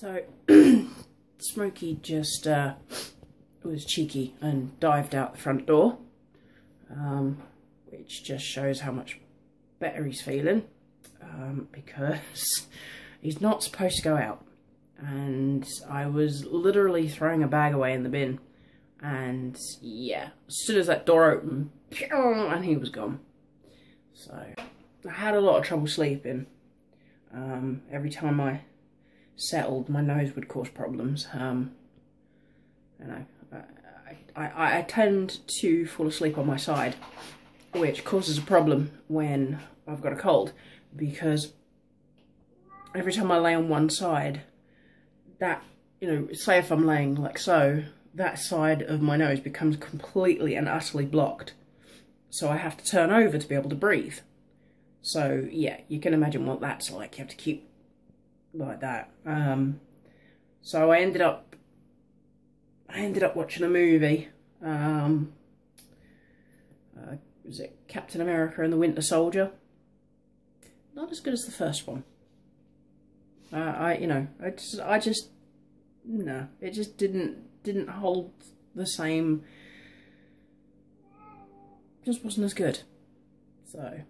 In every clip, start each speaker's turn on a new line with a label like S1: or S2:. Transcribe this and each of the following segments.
S1: So, Smokey just was cheeky and dived out the front door, which just shows how much better he's feeling, because he's not supposed to go out. And I was literally throwing a bag away in the bin, and yeah, as soon as that door opened, and he was gone. So I had a lot of trouble sleeping. Every time I settled, my nose would cause problems. You know, I tend to fall asleep on my side, which causes a problem when I've got a cold, because every time I lay on one side, that, you know, say if I'm laying like so, that side of my nose becomes completely and utterly blocked. So I have to turn over to be able to breathe. So yeah, you can imagine what that's like. You have to keep like that. So I ended up watching a movie. Was it Captain America and the Winter Soldier? Not as good as the first one. No, it just didn't hold the same. Just wasn't as good. So,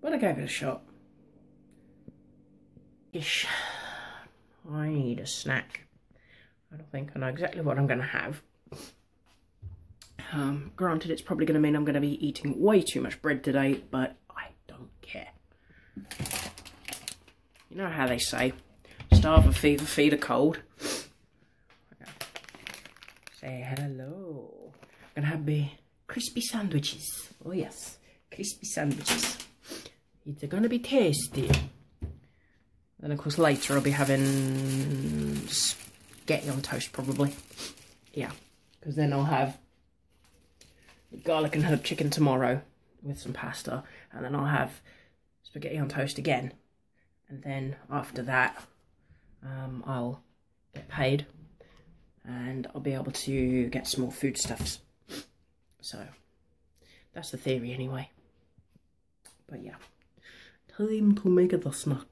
S1: but I gave it a shot. Ish. I need a snack. I don't think I know exactly what I'm going to have. Granted, it's probably going to mean I'm going to be eating way too much bread today, but I don't care. You know how they say, starve a fever, feed a cold. Say hello. I'm going to have the crispy sandwiches. Oh yes, crispy sandwiches. It's going to be tasty. Then of course later I'll be having spaghetti on toast probably. Yeah, because then I'll have garlic and herb chicken tomorrow with some pasta, and then I'll have spaghetti on toast again. And then after that, I'll get paid and I'll be able to get some more foodstuffs. So that's the theory anyway. But yeah, time to make the snack.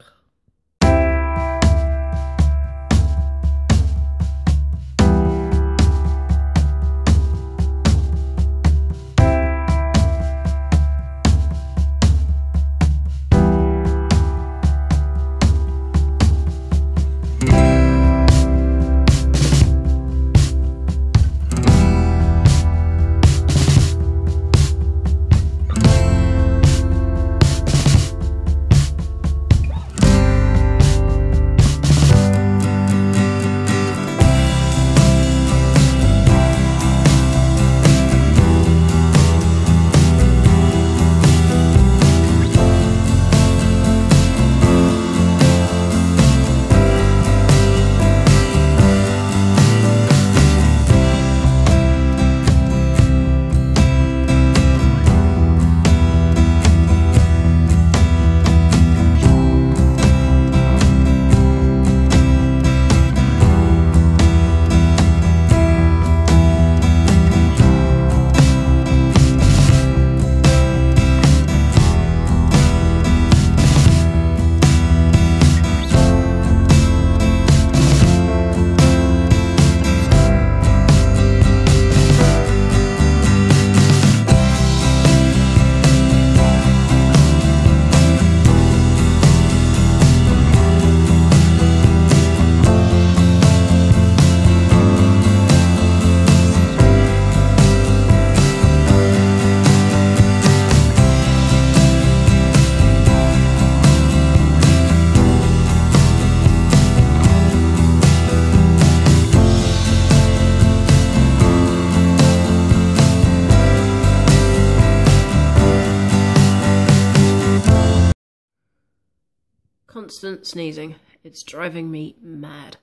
S1: Constant sneezing. It's driving me mad.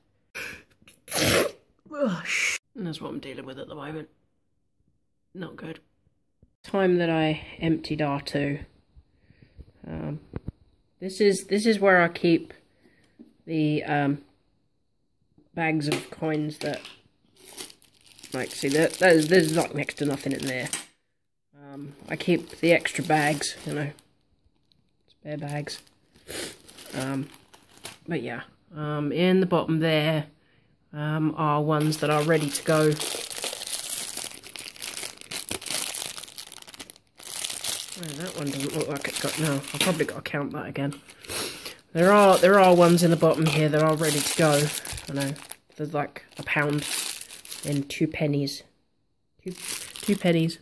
S1: And that's what I'm dealing with at the moment. Not good. Time that I emptied R2. This is where I keep the bags of coins that, like, see, there's like next to nothing in there. I keep the extra bags, you know, spare bags. But yeah, In the bottom there are ones that are ready to go. Oh, that one doesn't look like it's got, no, I've probably got to count that again. There are ones in the bottom here that are ready to go. I know, there's like £1 in 2 pennies. Two pennies.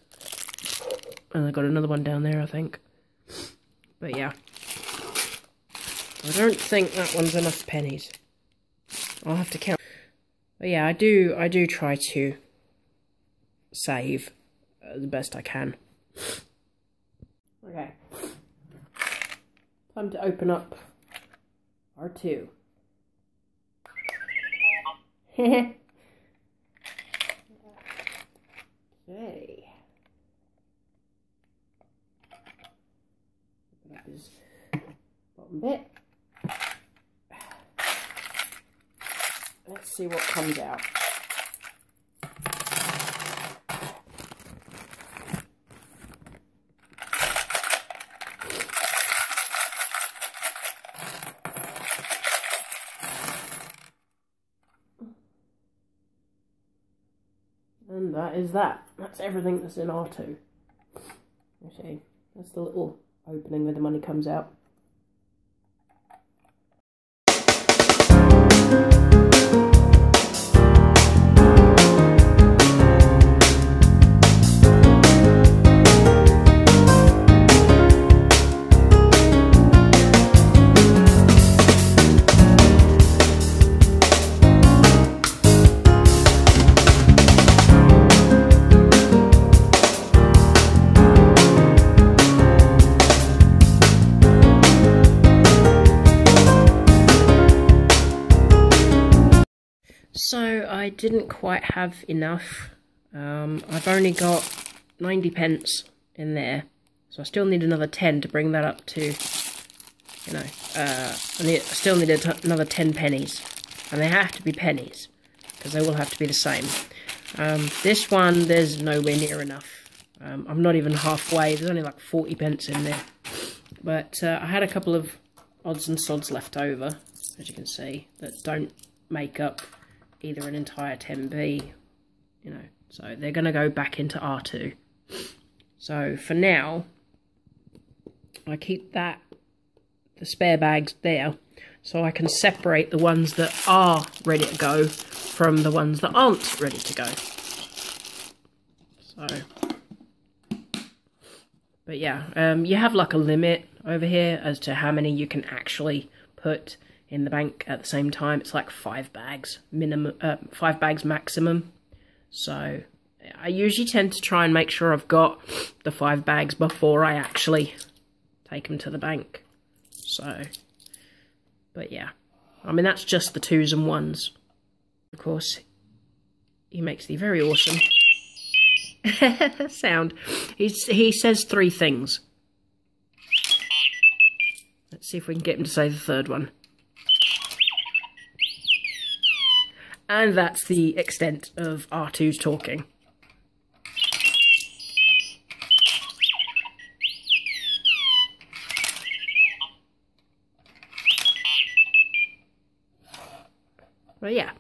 S1: And I got another one down there, I think. But yeah. I don't think that one's enough pennies. I'll have to count. But yeah, I do try to save the best I can. Okay. Time to open up R2. Okay. Open up his bottom bit. Let's see what comes out. And that is that. That's everything that's in R2. You see, that's the little opening where the money comes out. So I didn't quite have enough. I've only got 90 pence in there, so I still need another 10 to bring that up to, you know, I still need another 10 pennies, and they have to be pennies because they will have to be the same. This one, there's nowhere near enough. I'm not even halfway. There's only like 40 pence in there, but I had a couple of odds and sods left over, as you can see, that don't make up either an entire 10p, you know, so they're going to go back into R2. So for now, I keep the spare bags there, so I can separate the ones that are ready to go from the ones that aren't ready to go. So, but yeah, you have like a limit over here as to how many you can actually put in the bank at the same time. It's like 5 bags minimum, 5 bags maximum. So I usually tend to try and make sure I've got the 5 bags before I actually take them to the bank. So, but yeah, I mean, that's just the 2s and 1s. Of course, he makes the very awesome sound. He says 3 things. Let's see if we can get him to say the 3rd one. And that's the extent of R2's talking. But yeah,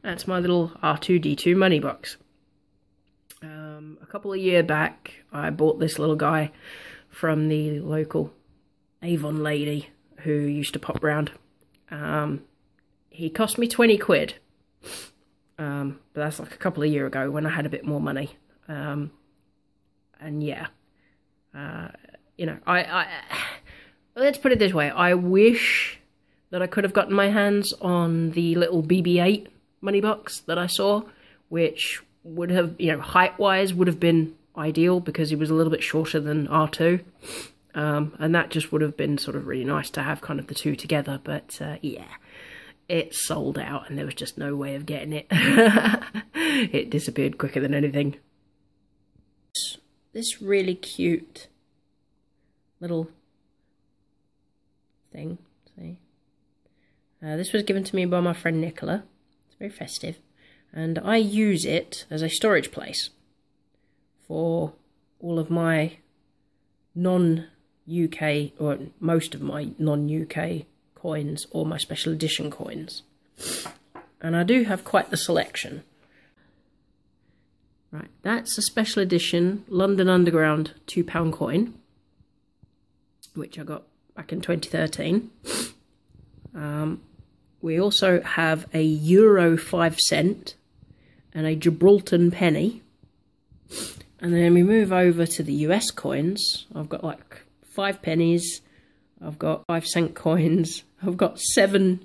S1: that's my little R2-D2 money box. A couple of years back, I bought this little guy from the local Avon lady who used to pop round. He cost me 20 quid. But that's like a couple of years ago when I had a bit more money. And yeah, you know, let's put it this way. I wish that I could have gotten my hands on the little BB-8 money box that I saw, which would have, you know, height-wise would have been ideal because he was a little bit shorter than R2. And that just would have been sort of really nice to have kind of the 2 together. But yeah, it sold out and there was just no way of getting it. It disappeared quicker than anything. This really cute little thing, see? This was given to me by my friend Nicola. It's very festive. And I use it as a storage place for all of my non-UK, or most of my non-UK coins or my special edition coins. And I do have quite the selection. Right, that's a special edition London Underground £2 coin, which I got back in 2013. We also have a Euro 5 cent and a Gibraltar penny. And then we move over to the US coins. I've got like 5 pennies, I've got 5-cent coins, I've got 7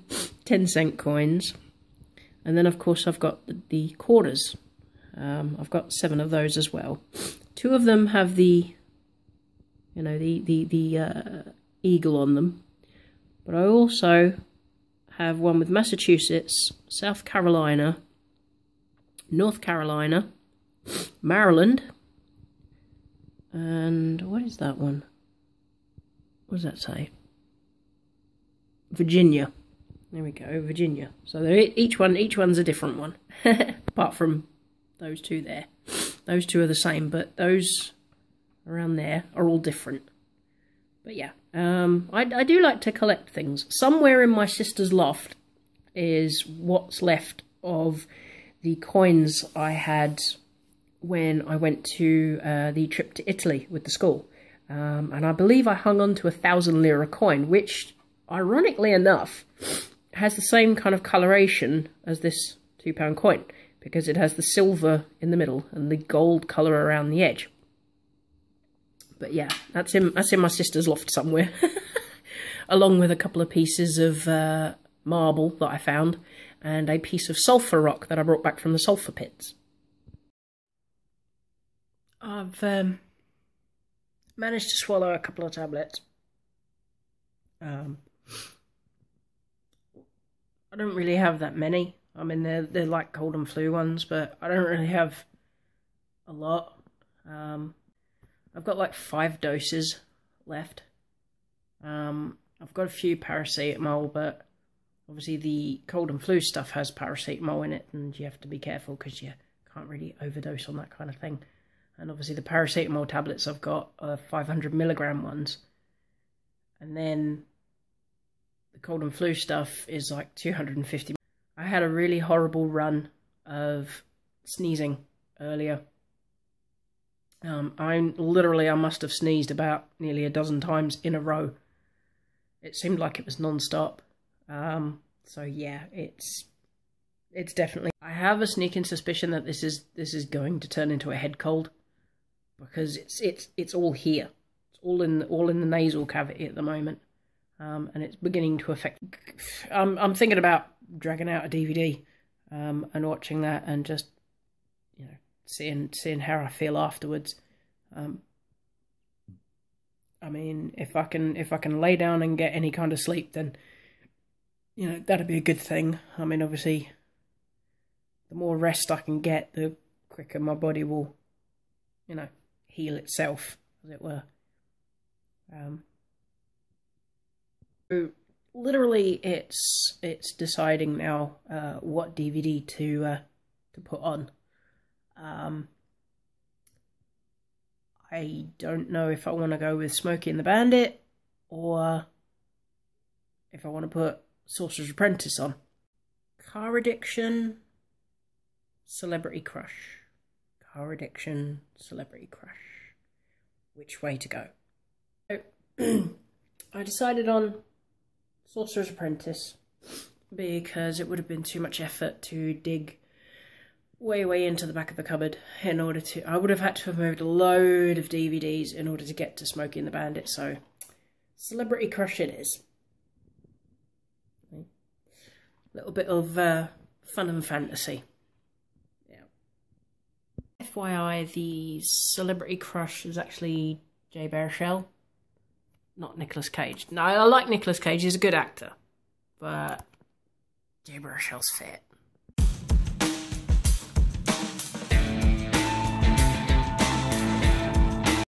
S1: 10-cent coins, and then of course I've got the quarters. I've got 7 of those as well. 2 of them have the, you know, the eagle on them, but I also have one with Massachusetts, South Carolina, North Carolina, Maryland, and what is that one? What does that say? Virginia. There we go, Virginia. So each one's a different one, apart from those 2 there. Those 2 are the same, but those around there are all different. But yeah, I do like to collect things. Somewhere in my sister's loft is what's left of the coins I had when I went to the trip to Italy with the school. And I believe I hung on to a 1,000 lira coin, which, ironically enough, has the same kind of coloration as this £2 coin, because it has the silver in the middle and the gold colour around the edge. But yeah, that's in my sister's loft somewhere, along with a couple of pieces of marble that I found, and a piece of sulphur rock that I brought back from the sulphur pits. I've managed to swallow a couple of tablets. I don't really have that many. I mean, they're like cold and flu ones, but I don't really have a lot. I've got like 5 doses left. I've got a few paracetamol, but obviously the cold and flu stuff has paracetamol in it, and you have to be careful because you can't really overdose on that kind of thing. And obviously the paracetamol tablets I've got are 500 milligram ones. And then the cold and flu stuff is like 250. I had a really horrible run of sneezing earlier. I must have sneezed about nearly a dozen times in a row. It seemed like it was non-stop. So yeah, it's definitely. I have a sneaking suspicion that this is going to turn into a head cold, because it's all here. It's all in the nasal cavity at the moment, and it's beginning to affect. I'm thinking about dragging out a DVD and watching that, and just, you know, seeing how I feel afterwards. I mean, if I can lay down and get any kind of sleep, then, you know, that'd be a good thing. I mean, obviously, the more rest I can get, the quicker my body will, you know, heal itself, as it were. Literally, it's deciding now what DVD to put on. I don't know if I want to go with Smokey and the Bandit, or if I want to put Sorcerer's Apprentice on. Car Addiction, Celebrity Crush. Car Addiction, Celebrity Crush. Which way to go? I decided on Sorcerer's Apprentice, because it would have been too much effort to dig way into the back of the cupboard in order to. I would have had to have moved a load of DVDs in order to get to Smokey and the Bandit, so Celebrity Crush it is. A little bit of fun and fantasy. Yeah. FYI, the Celebrity Crush is actually Jay Baruchel, not Nicolas Cage. No, I like Nicolas Cage, he's a good actor, but Jay Baruchel's fit.